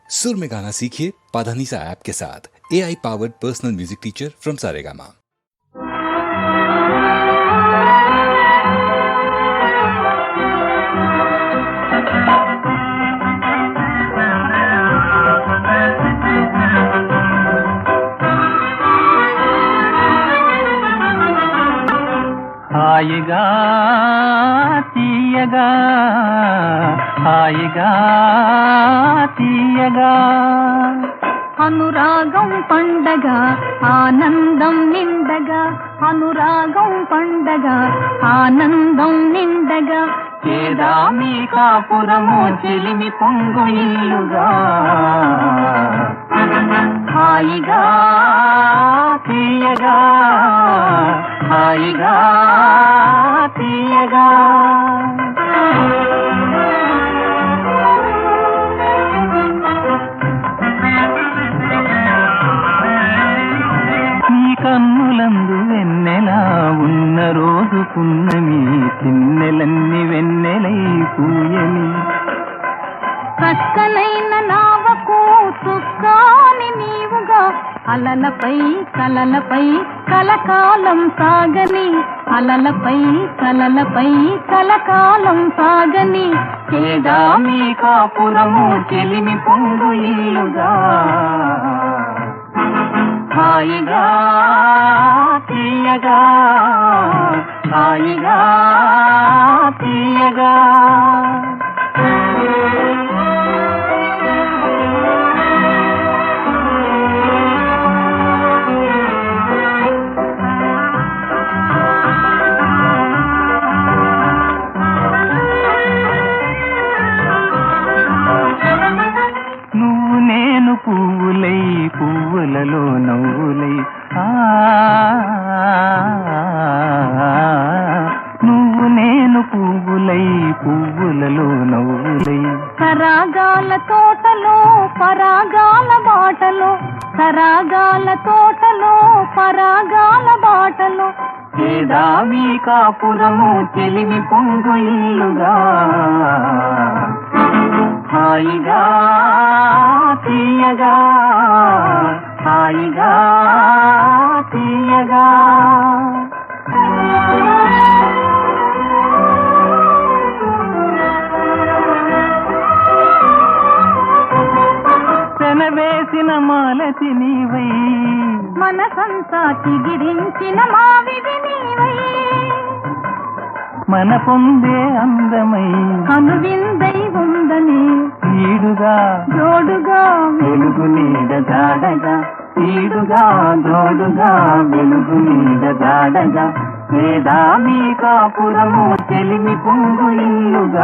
सुर में गाना सीखिए पाधानीसा ऐप के साथ। AI powered personal music teacher from Saregama. హాయిగా తీయగా హాయిగా తీయగా అనురాగం పండగ ఆనందం నిండగా అనురాగం పండగ ఆనందం నిండగా చేదామి కాపురము చెలిమి పొంగు ఇల్లుగా హాయిగా తీయగా హాయిగా తీయగా నీ కన్నులందు వెన్నెలా ఉన్న రోజు పున్నమి చిన్నెలన్నీ వెన్నెలై పూయని చక్కనైన నావకు చుక్కాని నీవుగా అలలపై కలలపై కలకాలం సాగని అలలపై కలలపై కలకాలం సాగని చేదామి కాపురము చెలిమి పొంగు ఇల్లుగా హాయిగా తీయగా హాయిగా తీయగా నువ్వు నేను పువ్వులై పువ్వులలో నవ్వులై నువ్వు నేను పువ్వులై పువ్వులలో నవ్వులై సరాగాల తోటలో పరాగాల బాటలో సరాగాల తోటలో పరాగాల బాటలో చేదామి కాపురము చెలిమి పొంగు ఇల్లుగా హాయిగా తీయగా హాయిగా తీయగా పెనవేసిన మాలతి నీవై మనసంతా చిగిరించిన మావిడి నీవై మన పొందే అందమై కనువిందై ఉందని ఈడుగా జోడుగా వెలుగు నీడ జాడగా ఈడుగా జోడుగా వెలుగు నీడ జాడగా చేదామి కాపురము చెలిమి పొంగు ఇల్లుగా